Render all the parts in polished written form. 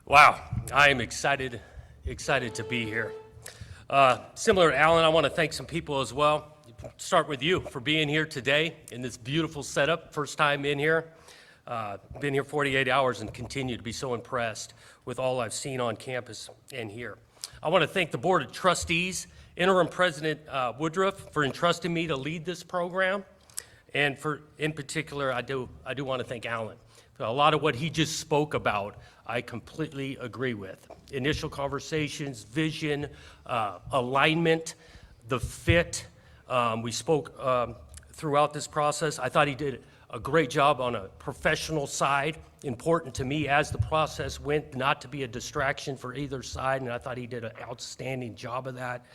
Wow, I am excited to be here. Similar to Alan, I want to thank some people as well. Start with you for being here today in this beautiful setup. First time in here. Been here 48 hours and continue to be so impressed with all I've seen on campus and here. I want to thank the Board of Trustees, Interim President Woodruff, for entrusting me to lead this program. And in particular, I do want to thank Alan. A lot of what he just spoke about, I completely agree with. Initial conversations, vision, alignment, the fit. We spoke throughout this process. I thought he did a great job on a professional side. Important to me as the process went, not to be a distraction for either side, and I thought he did an outstanding job of that.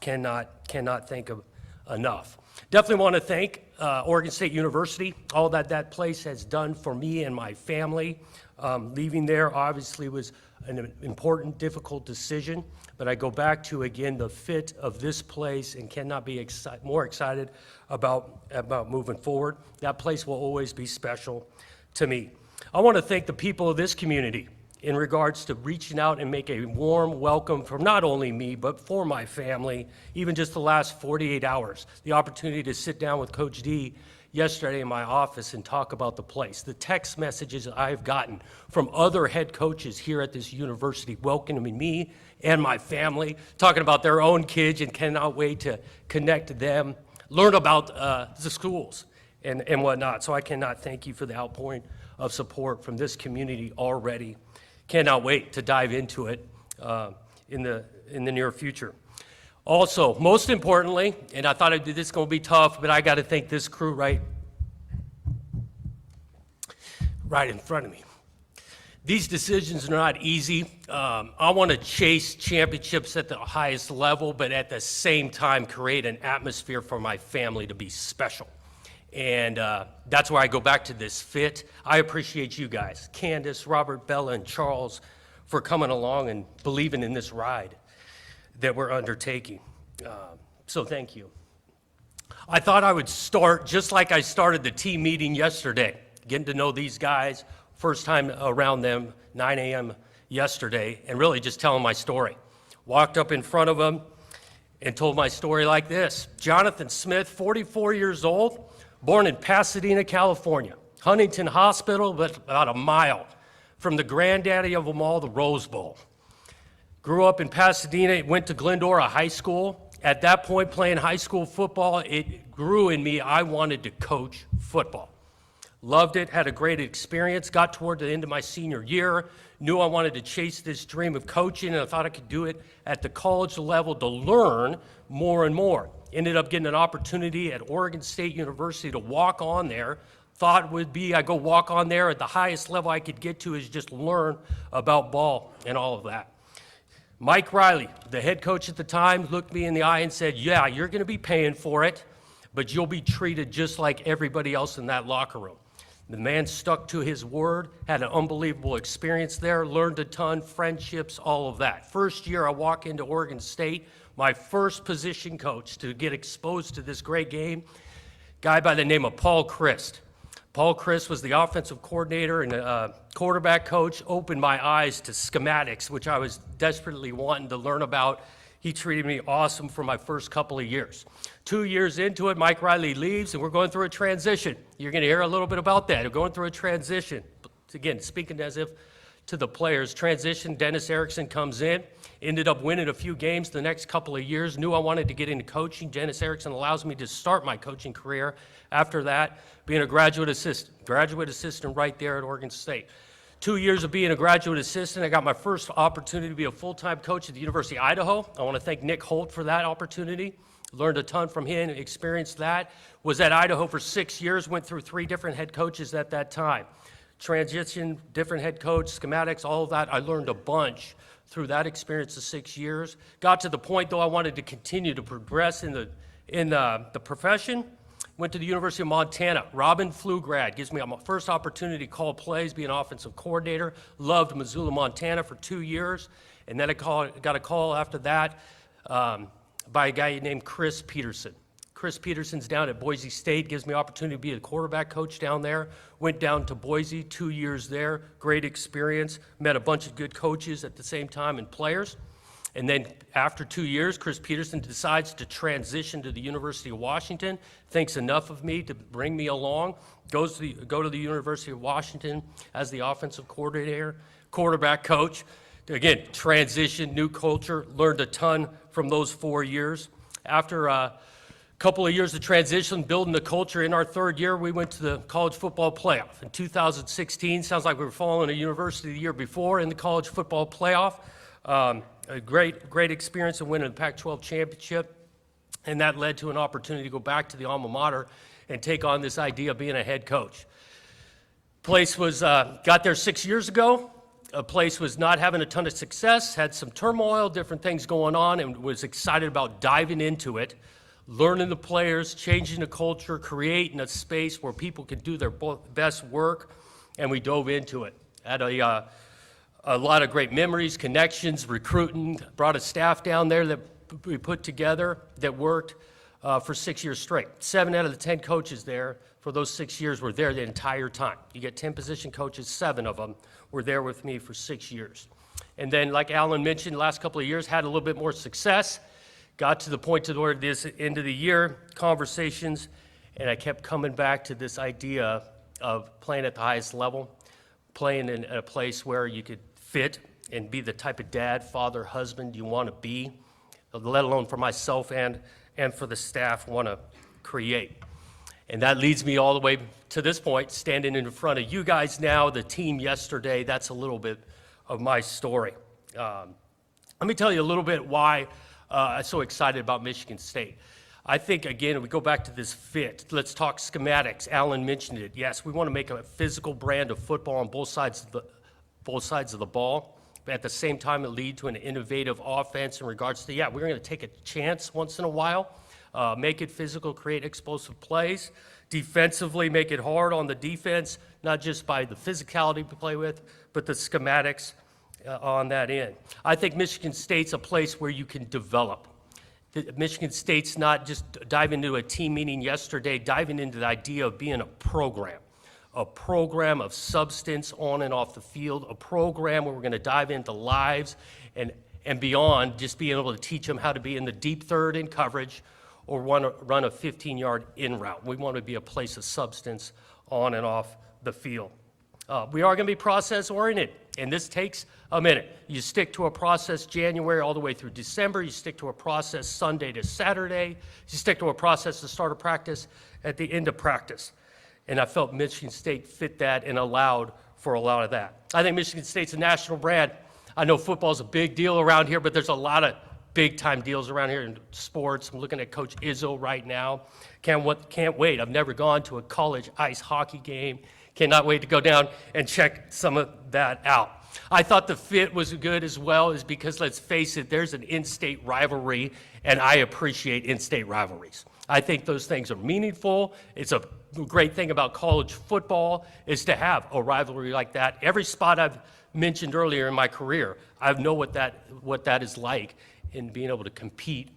Cannot thank him enough. Definitely want to thank Oregon State University, all that place has done for me and my family. Leaving there obviously was an important, difficult decision, but I go back to, again, the fit of this place and cannot be more excited about moving forward. That place will always be special to me. I want to thank the people of this community in regards to reaching out and make a warm welcome from not only me, but for my family, even just the last 48 hours. The opportunity to sit down with Coach D yesterday in my office and talk about the place. The text messages that I've gotten from other head coaches here at this university welcoming me and my family, talking about their own kids and cannot wait to connect to them, learn about the schools and whatnot. So I cannot thank you for the outpouring of support from this community already. Cannot wait to dive into it in the near future. Also, most importantly, and I thought this is going to be tough, but I got to thank this crew right in front of me. These decisions are not easy. I want to chase championships at the highest level, but at the same time create an atmosphere for my family to be special. And that's where I go back to this fit. I appreciate you guys, Candace, Robert, Bella, and Charles, for coming along and believing in this ride that we're undertaking. So thank you. I thought I would start just like I started the team meeting yesterday, getting to know these guys, first time around them, 9 a.m. yesterday, and really just telling my story. Walked up in front of them and told my story like this. Jonathan Smith, 44 years old, born in Pasadena, California. Huntington Hospital, but about a mile from the granddaddy of them all, the Rose Bowl. Grew up in Pasadena, went to Glendora High School. At that point, playing high school football, it grew in me. I wanted to coach football. Loved it, had a great experience, got toward the end of my senior year, knew I wanted to chase this dream of coaching, and I thought I could do it at the college level to learn more and more. Ended up getting an opportunity at Oregon State University to walk on there. Thought would be I go walk on there at the highest level I could get to is just learn about ball and all of that. Mike Riley, the head coach at the time, looked me in the eye and said, yeah, you're going to be paying for it, but you'll be treated just like everybody else in that locker room. The man stuck to his word, had an unbelievable experience there, learned a ton, friendships, all of that. First year I walk into Oregon State, my first position coach to get exposed to this great game, guy by the name of Paul Christ. Paul Christ was the offensive coordinator and quarterback coach, opened my eyes to schematics, which I was desperately wanting to learn about. He treated me awesome for my first couple of years. 2 years into it, Mike Riley leaves, and we're going through a transition. You're going to hear a little bit about that. We're going through a transition. Again, speaking as if to the players, transition, Dennis Erickson comes in, ended up winning a few games the next couple of years, knew I wanted to get into coaching. Dennis Erickson allows me to start my coaching career after that, being a graduate assistant right there at Oregon State. 2 years of being a graduate assistant, I got my first opportunity to be a full-time coach at the University of Idaho. I want to thank Nick Holt for that opportunity. Learned a ton from him, experienced that. Was at Idaho for 6 years, went through 3 different head coaches at that time. Transition, different head coach, schematics, all of that. I learned a bunch through that experience of 6 years. Got to the point, though, I wanted to continue to progress in the profession. Went to the University of Montana. Robin Pflugrad gives me my first opportunity to call plays, be an offensive coordinator. Loved Missoula, Montana for 2 years. And then I got a call after that by a guy named Chris Peterson. Chris Peterson's down at Boise State, gives me opportunity to be a quarterback coach down there. Went down to Boise, 2 years there, great experience. Met a bunch of good coaches at the same time and players. And then after 2 years, Chris Peterson decides to transition to the University of Washington, thinks enough of me to bring me along, go to the University of Washington as the offensive coordinator, quarterback coach. Again, transition, new culture, learned a ton from those 4 years. After a couple of years of transition, building the culture, in our third year, we went to the college football playoff. In 2016, sounds like we were following a university the year before in the college football playoff. A great experience of winning the Pac-12 championship, and that led to an opportunity to go back to the alma mater and take on this idea of being a head coach. Place was, got there 6 years ago. A place was not having a ton of success, had some turmoil, different things going on, and was excited about diving into it, learning the players, changing the culture, creating a space where people could do their best work, and we dove into it. Had a lot of great memories, connections, recruiting, brought a staff down there that we put together that worked for 6 years straight. 7 out of the 10 coaches there for those 6 years were there the entire time. You get 10 position coaches, 7 of them were there with me for 6 years. And then, like Alan mentioned, the last couple of years had a little bit more success, got to the point to where this end of the year conversations, and I kept coming back to this idea of playing at the highest level, playing in a place where you could fit and be the type of dad, father, husband you want to be, let alone for myself and for the staff want to create. And that leads me all the way to this point, standing in front of you guys now, the team yesterday. That's a little bit of my story. Let me tell you a little bit why I'm so excited about Michigan State. I think, again, we go back to this fit. Let's talk schematics. Alan mentioned it. Yes, we want to make a physical brand of football on both sides of the ball, but at the same time, it lead to an innovative offense in regards to, we're going to take a chance once in a while, make it physical, create explosive plays. Defensively, make it hard on the defense, not just by the physicality we play with, but the schematics on that end. I think Michigan State's a place where you can develop. Michigan State's not just diving into a team meeting yesterday, diving into the idea of being a program of substance on and off the field, a program where we're going to dive into lives and beyond just being able to teach them how to be in the deep third in coverage or run a 15-yard in route. We want to be a place of substance on and off the field. We are going to be process-oriented, and this takes a minute. You stick to a process January all the way through December. You stick to a process Sunday to Saturday. You stick to a process to start a practice at the end of practice. And I felt Michigan State fit that and allowed for a lot of that. I think Michigan State's a national brand. I know football's a big deal around here, but there's a lot of big-time deals around here in sports. I'm looking at Coach Izzo right now. Can't wait. I've never gone to a college ice hockey game. Cannot wait to go down and check some of that out. I thought the fit was good as well, is because, let's face it, there's an in-state rivalry, and I appreciate in-state rivalries. I think those things are meaningful. It's a great thing about college football is to have a rivalry like that. Every spot I've mentioned earlier in my career, I know what that is like in being able to compete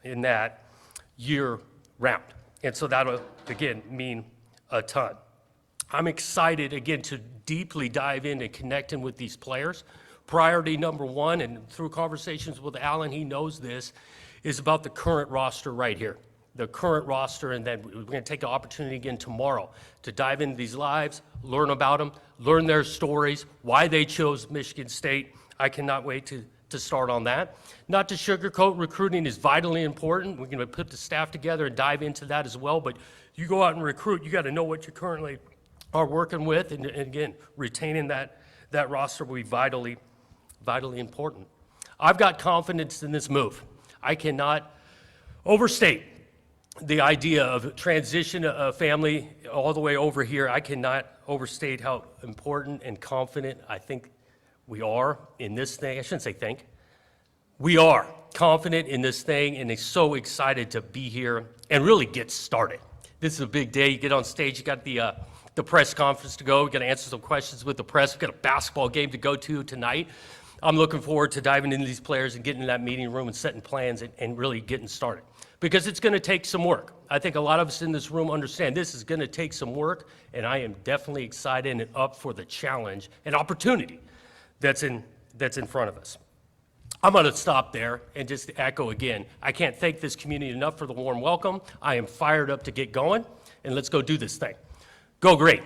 in that year round. And so that'll, again, mean a ton. I'm excited, again, to deeply dive into connecting with these players. Priority number one, and through conversations with Alan, he knows this, is about the current roster right here. The current roster, and then we're going to take the opportunity again tomorrow to dive into these lives, learn about them, learn their stories, why they chose Michigan State. I cannot wait to start on that. Not to sugarcoat, recruiting is vitally important. We're going to put the staff together and dive into that as well, but you go out and recruit, you got to know what you currently are working with, and again, retaining that roster will be vitally important. I've got confidence in this move. I cannot overstate the idea of transition a family all the way over here. I cannot overstate how important and confident I think we are in this thing. I shouldn't say think. We are confident in this thing, and so excited to be here and really get started. This is a big day. You get on stage, you got the press conference to go. We got to answer some questions with the press. We've got a basketball game to go to tonight. I'm looking forward to diving into these players and getting in that meeting room and setting plans and really getting started. because it's going to take some work. I think a lot of us in this room understand this is going to take some work, and I am definitely excited and up for the challenge and opportunity that's in front of us. I'm going to stop there and just echo again, I can't thank this community enough for the warm welcome. I am fired up to get going, and let's go do this thing. Go great.